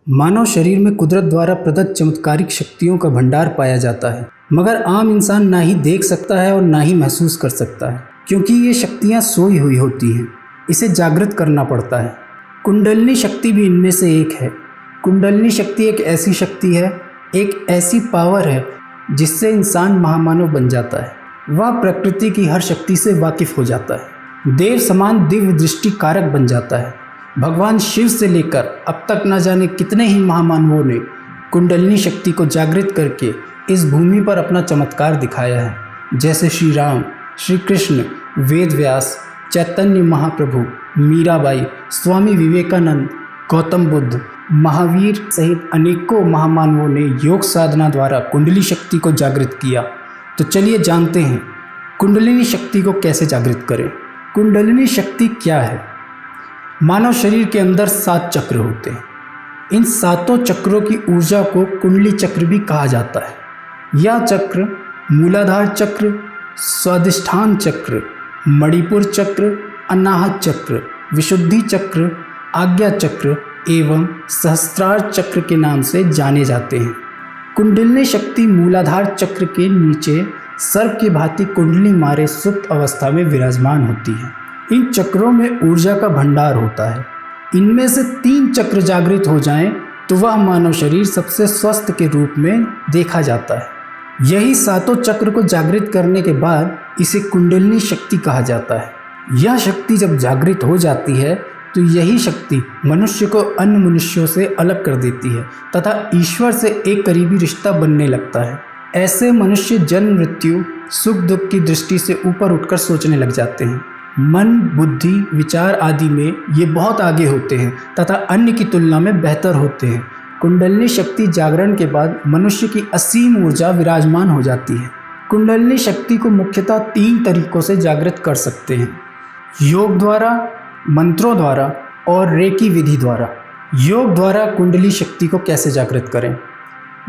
मानव शरीर में कुदरत द्वारा प्रदत्त चमत्कारिक शक्तियों का भंडार पाया जाता है, मगर आम इंसान ना ही देख सकता है और ना ही महसूस कर सकता है, क्योंकि ये शक्तियाँ सोई हुई होती हैं। इसे जागृत करना पड़ता है। कुंडलिनी शक्ति भी इनमें से एक है। कुंडलिनी शक्ति एक ऐसी शक्ति है, एक ऐसी पावर है जिससे इंसान महामानव बन जाता है। वह प्रकृति की हर शक्ति से वाकिफ हो जाता है, देव समान दिव्य दृष्टि कारक बन जाता है। भगवान शिव से लेकर अब तक न जाने कितने ही महामानवों ने कुंडलिनी शक्ति को जागृत करके इस भूमि पर अपना चमत्कार दिखाया है, जैसे श्री राम, श्री कृष्ण, वेद व्यास, चैतन्य महाप्रभु, मीराबाई, स्वामी विवेकानंद, गौतम बुद्ध, महावीर सहित अनेकों महामानवों ने योग साधना द्वारा कुंडली शक्ति को जागृत किया। तो चलिए जानते हैं कुंडलिनी शक्ति को कैसे जागृत करें। कुंडलिनी शक्ति क्या है? मानव शरीर के अंदर 7 चक्र होते हैं। इन 7 चक्रों की ऊर्जा को कुंडली चक्र भी कहा जाता है। यह चक्र मूलाधार चक्र, स्वादिष्ठान चक्र, मणिपुर चक्र, अनाहत चक्र, विशुद्धि चक्र, आज्ञा चक्र एवं सहस्त्रार चक्र के नाम से जाने जाते हैं। कुंडलिनी शक्ति मूलाधार चक्र के नीचे सर्प की भांति कुंडली मारे सुप्त अवस्था में विराजमान होती है। इन चक्रों में ऊर्जा का भंडार होता है। इनमें से 3 चक्र जागृत हो जाएं तो वह मानव शरीर सबसे स्वस्थ के रूप में देखा जाता है। यही 7 चक्र को जागृत करने के बाद इसे कुंडलिनी शक्ति कहा जाता है। यह शक्ति जब जागृत हो जाती है तो यही शक्ति मनुष्य को अन्य मनुष्यों से अलग कर देती है तथा ईश्वर से एक करीबी रिश्ता बनने लगता है। ऐसे मनुष्य जन्म, मृत्यु, सुख दुख की दृष्टि से ऊपर उठकर सोचने लग जाते हैं। मन, बुद्धि, विचार आदि में ये बहुत आगे होते हैं तथा अन्य की तुलना में बेहतर होते हैं। कुंडलिनी शक्ति जागरण के बाद मनुष्य की असीम ऊर्जा विराजमान हो जाती है। कुंडलिनी शक्ति को मुख्यतः 3 तरीकों से जागृत कर सकते हैं: योग द्वारा, मंत्रों द्वारा और रेकी विधि द्वारा। योग द्वारा कुंडली शक्ति को कैसे जागृत करें?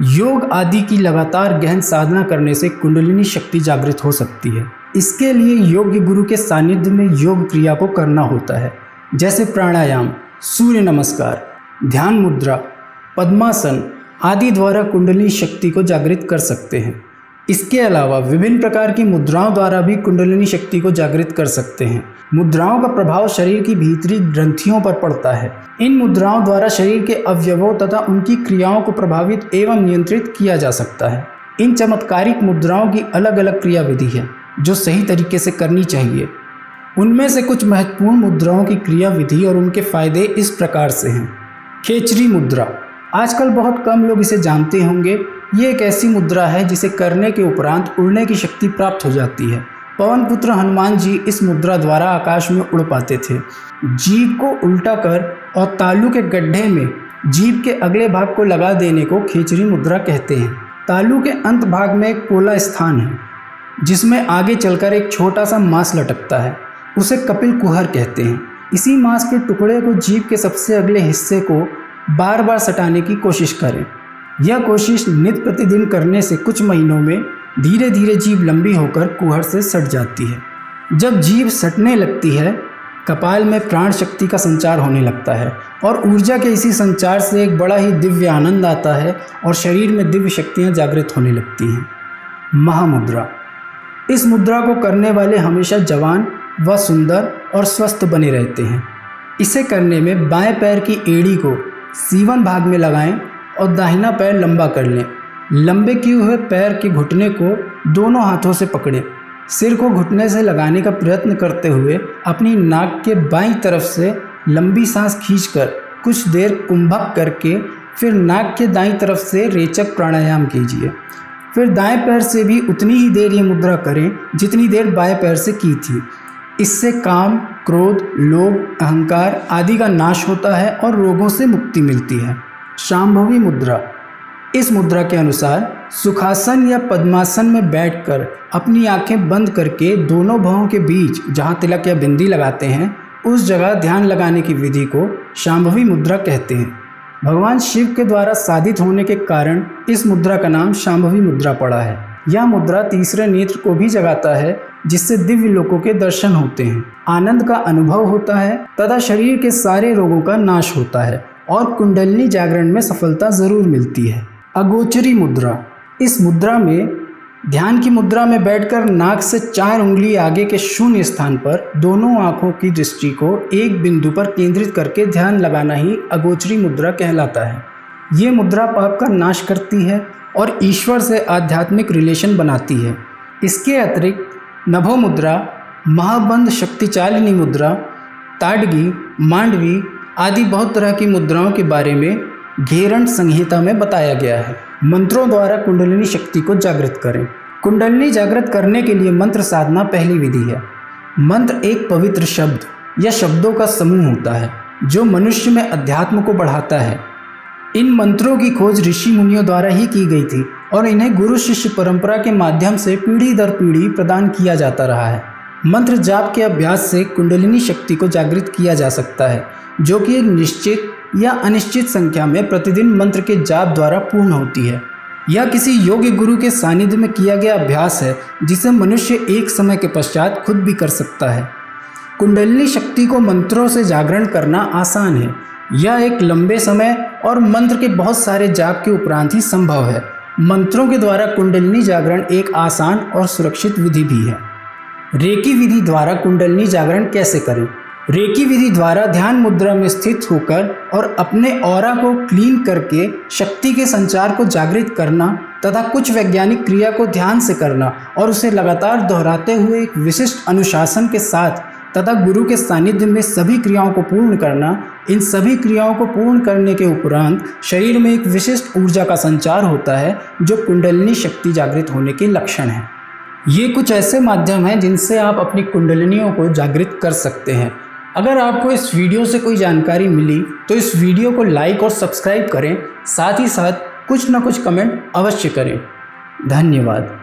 योग आदि की लगातार गहन साधना करने से कुंडलिनी शक्ति जागृत हो सकती है। इसके लिए योग्य गुरु के सानिध्य में योग क्रिया को करना होता है, जैसे प्राणायाम, सूर्य नमस्कार, ध्यान मुद्रा, पद्मासन आदि द्वारा कुंडलिनी शक्ति को जागृत कर सकते हैं। इसके अलावा विभिन्न प्रकार की मुद्राओं द्वारा भी कुंडलिनी शक्ति को जागृत कर सकते हैं। मुद्राओं का प्रभाव शरीर की भीतरी ग्रंथियों पर पड़ता है। इन मुद्राओं द्वारा शरीर के अवयवों तथा उनकी क्रियाओं को प्रभावित एवं नियंत्रित किया जा सकता है। इन चमत्कारिक मुद्राओं की अलग अलग क्रिया विधि है जो सही तरीके से करनी चाहिए। उनमें से कुछ महत्वपूर्ण मुद्राओं की क्रिया विधि और उनके फायदे इस प्रकार से हैं। खेचरी मुद्रा, आजकल बहुत कम लोग इसे जानते होंगे। ये एक ऐसी मुद्रा है जिसे करने के उपरांत उड़ने की शक्ति प्राप्त हो जाती है। पवन पुत्र हनुमान जी इस मुद्रा द्वारा आकाश में उड़ पाते थे। जीभ को उल्टा कर और तालू के गड्ढे में जीभ के अगले भाग को लगा देने को खेचरी मुद्रा कहते हैं। तालू के अंत भाग में एक पोला स्थान है जिसमें आगे चलकर एक छोटा सा मांस लटकता है। उसे कपिल कुहर कहते हैं। इसी मांस के टुकड़े को जीभ के सबसे अगले हिस्से को बार बार सटाने की कोशिश करें। यह कोशिश नित्य प्रतिदिन करने से कुछ महीनों में धीरे धीरे जीभ लंबी होकर कुहर से सट जाती है। जब जीभ सटने लगती है, कपाल में प्राण शक्ति का संचार होने लगता है और ऊर्जा के इसी संचार से एक बड़ा ही दिव्य आनंद आता है और शरीर में दिव्य शक्तियाँ जागृत होने लगती हैं। महामुद्रा, इस मुद्रा को करने वाले हमेशा जवान व सुंदर और स्वस्थ बने रहते हैं। इसे करने में बाएं पैर की एड़ी को सीवन भाग में लगाएं और दाहिना पैर लंबा कर लें। लंबे किए हुए पैर के घुटने को दोनों हाथों से पकड़ें। सिर को घुटने से लगाने का प्रयत्न करते हुए अपनी नाक के बाईं तरफ से लंबी सांस खींचकर कुछ देर कुंभक करके फिर नाक के दाईं तरफ से रेचक प्राणायाम कीजिए। फिर दाएं पैर से भी उतनी ही देर ये मुद्रा करें जितनी देर बाएं पैर से की थी। इससे काम, क्रोध, लोभ, अहंकार आदि का नाश होता है और रोगों से मुक्ति मिलती है। शांभवी मुद्रा, इस मुद्रा के अनुसार सुखासन या पद्मासन में बैठकर अपनी आंखें बंद करके दोनों भौहों के बीच जहाँ तिलक या बिंदी लगाते हैं उस जगह ध्यान लगाने की विधि को शांभवी मुद्रा कहते हैं। भगवान शिव के द्वारा साधित होने के कारण इस मुद्रा का नाम शांभवी मुद्रा पड़ा है। यह मुद्रा तीसरे नेत्र को भी जगाता है जिससे दिव्य लोकों के दर्शन होते हैं, आनंद का अनुभव होता है तथा शरीर के सारे रोगों का नाश होता है और कुंडलिनी जागरण में सफलता ज़रूर मिलती है। अगोचरी मुद्रा। इस मुद्रा में ध्यान की मुद्रा में बैठकर नाक से 4 उंगली आगे के शून्य स्थान पर दोनों आँखों की दृष्टि को एक बिंदु पर केंद्रित करके ध्यान लगाना ही अगोचरी मुद्रा कहलाता है। ये मुद्रा पाप का नाश करती है और ईश्वर से आध्यात्मिक रिलेशन बनाती है। इसके अतिरिक्त नभो मुद्रा, महाबंध शक्तिचालिनी मुद्रा, ताडगी, मांडवी आदि बहुत तरह की मुद्राओं के बारे में घेरंड संहिता में बताया गया है। मंत्रों द्वारा कुंडलिनी शक्ति को जागृत करें। कुंडलिनी जागृत करने के लिए मंत्र साधना पहली विधि है। मंत्र एक पवित्र शब्द या शब्दों का समूह होता है जो मनुष्य में अध्यात्म को बढ़ाता है। इन मंत्रों की खोज ऋषि मुनियों द्वारा ही की गई थी और इन्हें गुरु शिष्य परंपरा के माध्यम से पीढ़ी दर पीढ़ी प्रदान किया जाता रहा है। मंत्र जाप के अभ्यास से कुंडलिनी शक्ति को जागृत किया जा सकता है, जो कि एक निश्चित या अनिश्चित संख्या में प्रतिदिन मंत्र के जाप द्वारा पूर्ण होती है। यह किसी योग्य गुरु के सानिध्य में किया गया अभ्यास है जिसे मनुष्य एक समय के पश्चात खुद भी कर सकता है। कुंडलिनी शक्ति को मंत्रों से जागरण करना आसान है। यह एक लंबे समय और मंत्र के बहुत सारे जाप के उपरांत ही संभव है। मंत्रों के द्वारा कुंडलिनी जागरण एक आसान और सुरक्षित विधि भी है। रेकी विधि द्वारा कुंडलिनी जागरण कैसे करें? रेकी विधि द्वारा ध्यान मुद्रा में स्थित होकर और अपने ऑरा को क्लीन करके शक्ति के संचार को जागृत करना तथा कुछ वैज्ञानिक क्रिया को ध्यान से करना और उसे लगातार दोहराते हुए एक विशिष्ट अनुशासन के साथ तथा गुरु के सानिध्य में सभी क्रियाओं को पूर्ण करना। इन सभी क्रियाओं को पूर्ण करने के उपरांत शरीर में एक विशिष्ट ऊर्जा का संचार होता है जो कुंडलिनी शक्ति जागृत होने के लक्षण है। ये कुछ ऐसे माध्यम हैं जिनसे आप अपनी कुंडलिनियों को जागृत कर सकते हैं। अगर आपको इस वीडियो से कोई जानकारी मिली तो इस वीडियो को लाइक और सब्सक्राइब करें, साथ ही साथ कुछ ना कुछ कमेंट अवश्य करें। धन्यवाद।